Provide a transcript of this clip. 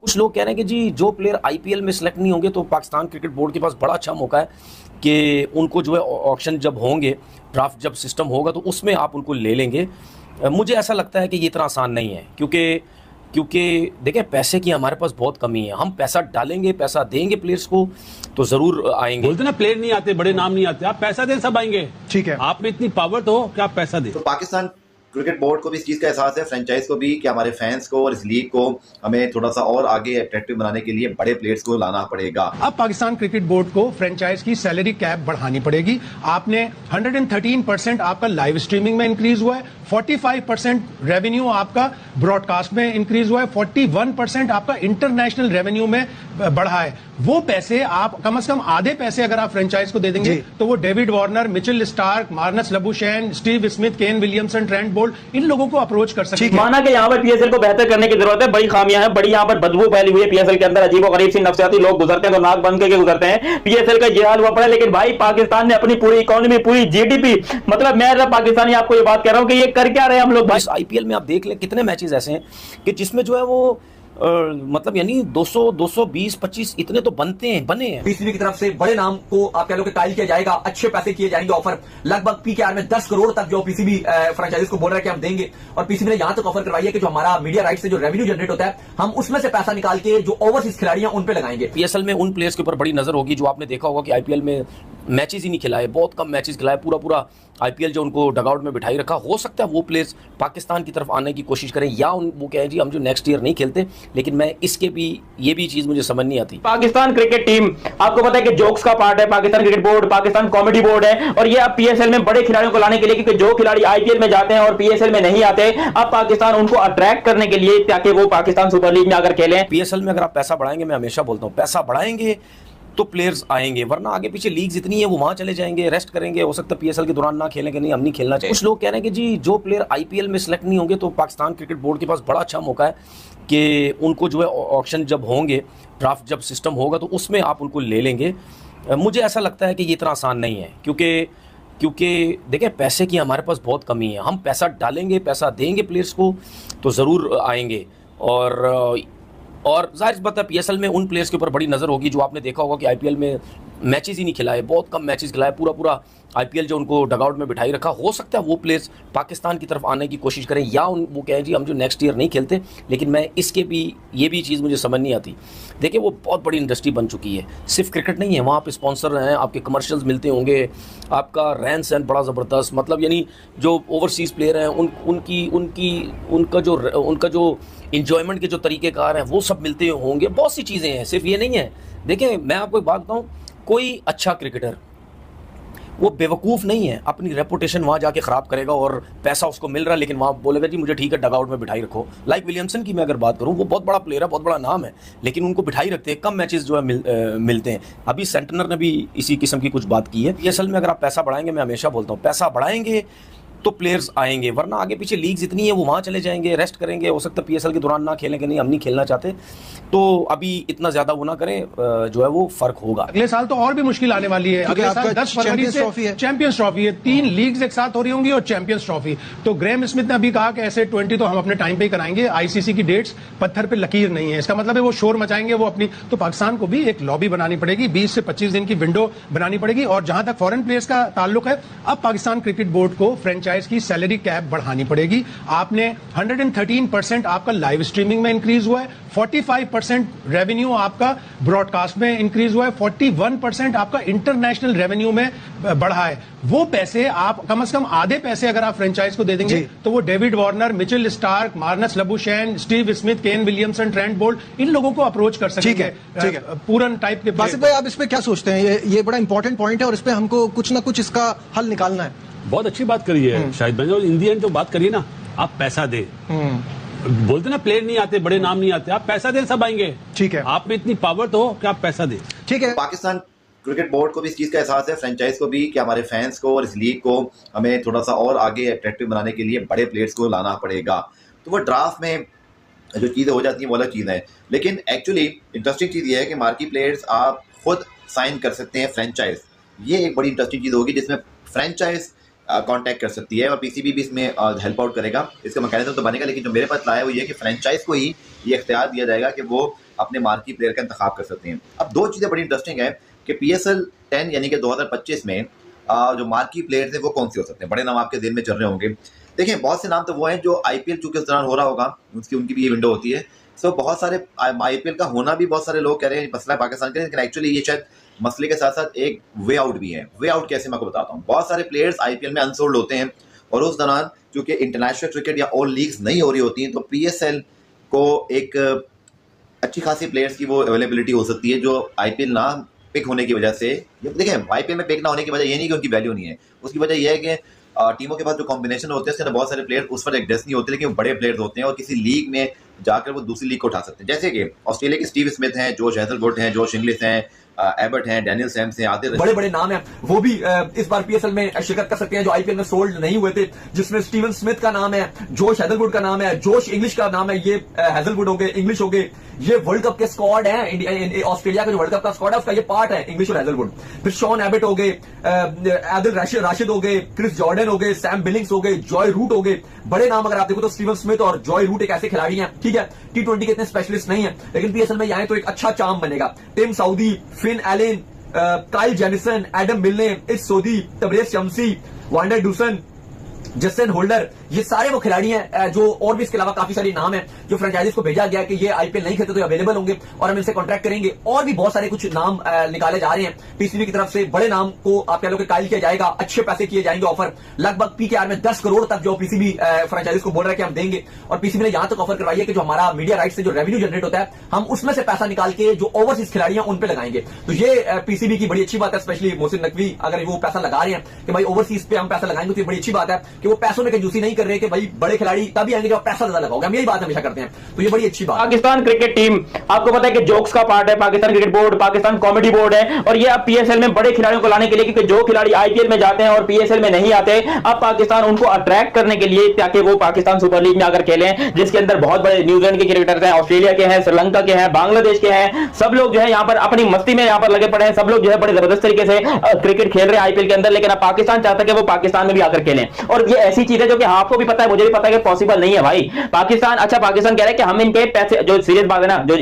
कुछ लोग कह रहे हैं कि जी जो प्लेयर आईपीएल में सिलेक्ट नहीं होंगे तो पाकिस्तान क्रिकेट बोर्ड के पास बड़ा अच्छा मौका है कि उनको जो है ऑक्शन जब होंगे, ड्राफ्ट जब सिस्टम होगा तो उसमें आप उनको ले लेंगे। मुझे ऐसा लगता है कि ये इतना आसान नहीं है क्योंकि क्योंकि देखिए पैसे की हमारे पास बहुत कमी है। हम पैसा डालेंगे, पैसा देंगे प्लेयर्स को तो ज़रूर आएंगे। बोलते ना प्लेयर नहीं आते, बड़े नाम नहीं आते, आप पैसा दें सब आएंगे। ठीक है, आप में इतनी पावर तो हो कि आप पैसा दें। तो पाकिस्तान क्रिकेट बोर्ड को भी इस चीज़ का एहसास है, फ्रेंचाइज को भी, कि हमारे फैंस को और इस लीग को हमें थोड़ा सा और आगे अट्रैक्टिव बनाने के लिए बड़े प्लेयर्स को लाना पड़ेगा। अब पाकिस्तान क्रिकेट बोर्ड को फ्रेंचाइज की सैलरी कैप बढ़ानी पड़ेगी। आपने 113% आपका लाइव स्ट्रीमिंग में इंक्रीज हुआ है, 45% रेवेन्यू आपका ब्रॉडकास्ट में इंक्रीज हुआ है, 41% आपका इंटरनेशनल रेवेन्यू में बढ़ा है। वो पैसे आप कम से कम आधे पैसे अगर आप फ्रेंचाइज को दे देंगे तो वो David Warner, Mitchell Starc, Marnus Labuschagne, Steve Smith, Kane Williamson, Trent Boult, इन लोगों को अप्रोच कर सकते हैं। माना कि यहाँ पर पीएसएल को बेहतर करने की जरूरत है, बड़ी खामियां हैं, बड़ी यहाँ पर बदबू फैली हुई है पीएसएल के अंदर, अजीबोगरीब सी नफ्सियाती लोग गुजरते हैं तो नाक बंद करके गुजरते हैं। पीएसएल का ये हाल हुआ पड़ा है, लेकिन भाई पाकिस्तान ने अपनी पूरी इकोनॉमी, पूरी जीडीपी, मतलब मैं पाकिस्तानी आपको ये बात कह रहा हूं कि ये कर क्या रहे हैं हम लोग। इस आईपीएल में आप देख लें कितने मैचेस ऐसे हैं कि जिसमें जो है वो मतलब यानी 200, 220, 25 इतने तो बने हैं। पीसीबी की तरफ से बड़े नाम को आप कह लो कि कायल किया जाएगा, अच्छे पैसे किए जाएंगे, ऑफर लगभग पीकेआर में 10 करोड़ तक जो पीसीबी फ्रेंचाइजीज को बोल रहा है कि हम देंगे। और पीसीबी ने यहां तक ऑफर करवाई है कि जो हमारा मीडिया राइट से जो रेवेन्यू जनरेट होता है हम उसमें से पैसा निकाल के जो ओवरसीज खिलाड़ी हैं उन पे लगाएंगे। पीएसएल में उन प्लेयर्स के ऊपर बड़ी नजर होगी जो आपने देखा होगा कि आईपीएल में मैचेस ही नहीं खिलाए, बहुत कम मैचेस खिलाए, पूरा आईपीएल जो उनको डगआउट में बिठाई रखा। हो सकता है वो प्लेयर्स पाकिस्तान की तरफ आने की कोशिश करें या वो कहें जी हम जो नेक्स्ट ईयर नहीं खेलते, लेकिन मैं इसके भी ये भी चीज मुझे समझ नहीं आती। पाकिस्तान क्रिकेट टीम आपको पता है कि जोक्स का पार्ट है, Pakistan cricket board, Pakistan comedy board है, और ये अब पीएसएल में बड़े खिलाड़ियों को लाने के लिए, क्योंकि जो खिलाड़ी आईपीएल में जाते हैं और पीएसएल में नहीं आते, अब पाकिस्तान उनको अट्रैक्ट करने के लिए ताकि वो पाकिस्तान सुपर लीग में आकर खेलें। पीएसएल में अगर आप पैसा बढ़ाएंगे, मैं हमेशा बोलता हूँ पैसा बढ़ाएंगे तो प्लेयर्स आएंगे, वरना आगे पीछे लीग्स इतनी है वो वहां चले जाएंगे, रेस्ट करेंगे, हो सकता है पीएसएल के दौरान ना खेलेंगे, नहीं हम नहीं खेलना चाहिए। कुछ लोग कह रहे हैं कि जी जो प्लेयर आईपीएल में सिलेक्ट नहीं होंगे तो पाकिस्तान क्रिकेट बोर्ड के पास बड़ा अच्छा मौका है कि उनको जो है ऑक्शन जब होंगे, ड्राफ्ट जब सिस्टम होगा तो उसमें आप उनको ले लेंगे। मुझे ऐसा लगता है कि ये इतना आसान नहीं है क्योंकि देखिए पैसे की हमारे पास बहुत कमी है। हम पैसा डालेंगे, पैसा देंगे प्लेयर्स को तो ज़रूर आएंगे। और जाहिर बात है पीएसएल में उन प्लेयर्स के ऊपर बड़ी नज़र होगी जो आपने देखा होगा कि आईपीएल में मैचेस ही नहीं खिलाए, बहुत कम मैचेस खिलाए, पूरा आईपीएल जो उनको डगआउट में बिठाई रखा। हो सकता है वो प्लेयर्स पाकिस्तान की तरफ आने की कोशिश करें या वो कहें जी हम जो नेक्स्ट ईयर नहीं खेलते, लेकिन मैं इसके भी ये भी चीज़ मुझे समझ नहीं आती। देखिए वो बहुत बड़ी इंडस्ट्री बन चुकी है, सिर्फ क्रिकेट नहीं है, वहाँ पे स्पॉन्सर हैं, आपके कमर्शियल्स मिलते होंगे, आपका रहन सहन बड़ा ज़बरदस्त, मतलब यानी जो ओवरसीज़ प्लेयर हैं उनका जो इंजॉयमेंट के जो तरीक़ेकार हैं वो सब मिलते होंगे, बहुत सी चीज़ें हैं, सिर्फ ये नहीं है। देखिए मैं आपको एक बात बताऊँ, कोई अच्छा क्रिकेटर वो बेवकूफ़ नहीं है, अपनी रेपुटेशन वहाँ जाके ख़राब करेगा और पैसा उसको मिल रहा है लेकिन वहाँ बोलेगा जी मुझे ठीक है डगआउट में बिठाई रखो। लाइक विलियमसन की मैं अगर बात करूँ, वो बहुत बड़ा प्लेयर है, बहुत बड़ा नाम है, लेकिन उनको बिठाई रखते हैं, कम मैचेस जो है मिलते हैं। अभी सेंटनर ने भी इसी किस्म की कुछ बात की है। पीएसएल में अगर आप पैसा बढ़ाएंगे, मैं हमेशा बोलता हूँ पैसा बढ़ाएंगे तो प्लेयर्स आएंगे, वरना आगे पीछे लीग्स इतनी है वो वहाँ चले जाएंगे, रेस्ट करेंगे, हो सकता है पीएसएल के दौरान ना खेलेंगे, नहीं हम नहीं खेलना चाहते, तो अभी इतना ज़्यादा वो ना करें, जो है वो फ़र्क होगा। अगले साल तो और भी मुश्किल आने वाली है। अगले साल 10 फरवरी से चैंपियंस ट्रॉफी है, 3 लीग्स एक साथ हो रही होंगी और चैंपियंस ट्रॉफी। तो ग्रेम स्मिथ ने अभी कहा कि ऐसे 20 तो हम अपने टाइम पे ही कराएंगे, आईसीसी की डेट्स पत्थर पे लकीर नहीं है, इसका मतलब है वो शोर मचाएंगे वो अपनी। तो पाकिस्तान को भी एक लॉबी बनानी पड़ेगी, 20 से 25 दिन की विंडो बनानी पड़ेगी। और जहां तक फॉरेन प्लेयर्स का ताल्लुक है, अब पाकिस्तान क्रिकेट बोर्ड को फ्रेंचाइज की सैलरी कैप बढ़ानी पड़ेगी। आपने 113% आपका लाइव स्ट्रीमिंग में इंक्रीज हुआ है, 45% रेवेन्यू आपका ब्रॉडकास्ट में इंक्रीज हुआ है, 41% आपका इंटरनेशनल रेवेन्यू में बढ़ा है। वो पैसे आप कम से कम आधे पैसे अगर आप फ्रेंचाइज को दे देंगे तो वो David Warner, Mitchell Starc, Marnus Labuschagne, Steve Smith, Kane Williamson, Trent Boult, इन लोगों को अप्रोच कर सकेंगे। ठीक है, पूरन टाइप के। बासित भाई आप इस पे क्या सोचते हैं? ये बड़ा इंपॉर्टेंट पॉइंट है और इस पे हमको कुछ ना कुछ इसका हल निकालना है। बहुत अच्छी बात करी है शाहिद भाई, और इन दी एंड जो बात करिए ना, आप पैसा दे, बोलते ना प्लेयर नहीं आते, बड़े नाम नहीं आते, आप पैसा दें सब आएंगे। ठीक है, आप में इतनी पावर तो हो कि आप पैसा दें। ठीक है, पाकिस्तान क्रिकेट बोर्ड को भी इस चीज़ का एहसास है, फ्रेंचाइज को भी, कि हमारे फैंस को और इस लीग को हमें थोड़ा सा और आगे अट्रैक्टिव बनाने के लिए बड़े प्लेयर्स को लाना पड़ेगा। तो वो ड्राफ्ट में जो चीज़ें हो जाती हैं वो अलग चीज़ है, लेकिन एक्चुअली इंटरेस्टिंग चीज़ ये है कि मार्की प्लेयर्स आप खुद साइन कर सकते हैं फ्रेंचाइज। ये एक बड़ी इंटरेस्टिंग चीज़ होगी जिसमें फ्रेंचाइज कांटेक्ट कर सकती है और पीसीबी भी इसमें हेल्प आउट करेगा, इसका मैकेनिज्म तो बनेगा। लेकिन जो मेरे पास लाया है वो ये कि फ्रेंचाइज को ही ये इख्तियार दिया जाएगा कि वो अपने मार्की प्लेयर का इंतखाब कर सकते हैं। अब दो चीज़ें बड़ी इंटरेस्टिंग है कि PSL 10 यानी कि 2025 में जो मार्की प्लेयर्स हैं वो कौन से हो सकते हैं। बड़े नाम आपके दिल में चल रहे होंगे। देखिए बहुत से नाम तो वो हैं जो IPL चूंकि इस दौरान हो रहा होगा, उनकी भी ये विंडो होती है। सो बहुत सारे IPL का होना भी बहुत सारे लोग कह रहे हैं मसला है पाकिस्तान का, लेकिन एक्चुअली ये शायद मसले के साथ साथ एक वे आउट भी है। वे आउट कैसे मैं आपको बताता हूँ। बहुत सारे प्लेयर्स IPL में अनसोल्ड होते हैं और उस दौरान चूंकि इंटरनेशनल क्रिकेट या और लीग्स नहीं हो रही होती हैं तो PSL को एक अच्छी खासी प्लेयर्स की वो अवेलेबिलिटी हो सकती है जो IPL ना पिक होने की वजह से। देखिए IPL में पिक ना होने की वजह ये नहीं कि उनकी वैल्यू नहीं है, उसकी वजह यह है कि टीमों के पास जो कॉम्बिनेशन होते हैं उसके अंदर बहुत सारे प्लेयर उस पर एडजस्ट नहीं होते, लेकिन वो बड़े प्लेयर्स होते हैं और किसी लीग में जाकर वो दूसरी लीग को उठा सकते हैं। जैसे कि ऑस्ट्रेलिया के स्टीव स्मिथ हैं, जोश हेजलवुड हैं, जोश इंग्लिश हैं, एबर्ट हैं, डैनियल सैम्स हैं, आदिल बड़े बड़े नाम हैं, वो भी इस बार PSL में शिरकत कर सकते हैं जो IPL में सोल्ड नहीं हुए थे, जिसमें स्टीवन स्मिथ का नाम है, जोश हेजलवुड का नाम है, जोश इंग्लिश का नाम है। ये हेजलवुड हो गए, इंग्लिश हो गए, ये वर्ल्ड कप के स्क्वाड है। ऑस्ट्रेलिया का जो वर्ल्ड कप का स्क्वाड है उसका ये पार्ट है, इंग्लिश और हेजलवुड। फिर शॉन एबट हो गए, आदिल राशिद हो गए, क्रिस जॉर्डन हो गए, सैम बिलिंग्स हो गए, जॉय रूट हो गए। बड़े नाम अगर आप देखो तो स्टीवन स्मिथ और जॉय रूट एक ऐसे खिलाड़ी हैं, ठीक है, T20 के इतने स्पेशलिस्ट नहीं है, लेकिन PSL में आए तो एक अच्छा चाम बनेगा। Tim Southee, Finn Allen, Kyle Jamieson, Adam Milne, Ish Sodhi, Tabraiz Shamsi, van der Dussen, Justin Holder, ये सारे वो खिलाड़ी हैं जो, और भी इसके अलावा काफी सारे नाम हैं जो फ्रेंचाइजीज को भेजा गया कि ये IPL नहीं खेलते तो अवेलेबल होंगे और हम इनसे कॉन्ट्रैक्ट करेंगे। और भी बहुत सारे कुछ नाम निकाले जा रहे हैं PCB की तरफ से। बड़े नाम को आप कह लो कि कायल किया जाएगा, अच्छे पैसे किए जाएंगे ऑफर, लगभग PKR में 10 करोड़ तक जो PCB फ्रेंचाइजीज को बोल रहा है कि हम देंगे। और PCB ने यहां तक ऑफर करवाई है कि जो हमारा मीडिया राइट से जो रेवेन्यू जनरेट होता है हम उसमें से पैसा निकाल के जो ओवरसीज खिलाड़ी हैं उन पे लगाएंगे। तो ये PCB की बड़ी अच्छी बात है, स्पेशली मोहसिन नकवी अगर वो पैसा लगा रहे हैं कि भाई ओवरसीज पे हम पैसा लगाएंगे, तो ये बड़ी अच्छी बात है कि वो पैसों में कंजूसी नहीं कर रहे कि भाई बड़े खिलाड़ी तभी आएंगे जब पैसा ज्यादा लगाओगे। हम यही बात हमेशा करते हैं, तो ये बड़ी अच्छी बात। पाकिस्तान क्रिकेट टीम आपको पता है कि जोक्स का पार्ट है, Pakistan cricket board, Pakistan comedy board है, और ये अब PSL में बड़े खिलाड़ियों को लाने के लिए, क्योंकि जो खिलाड़ी IPL में जाते हैं और PSL में नहीं आते, अब पाकिस्तान उनको अट्रैक्ट करने के लिए ताकि वो पाकिस्तान सुपर लीग में आकर खेलें, जिसके अंदर बहुत बड़े न्यूजीलैंड के क्रिकेटर्स हैं, ऑस्ट्रेलिया के हैं, श्रीलंका के हैं, बांग्लादेश के हैं, सब लोग जो है यहाँ पर अपनी मस्ती में यहाँ पर लगे पड़े हैं। सब लोग जो है बड़े जबरदस्त तरीके से क्रिकेट खेल रहे हैं IPL के अंदर, लेकिन अब पाकिस्तान चाहता है कि वो पाकिस्तान में भी आकर खेलें। और ये ऐसी चीज है जो कि आपको भी पता है, मुझे भी पता है कि पॉसिबल नहीं है भाई। पाकिस्तान, अच्छा पाकिस्तान कह रहा है कि हम इनके पैसे, जो सीरियस बात है ना, जो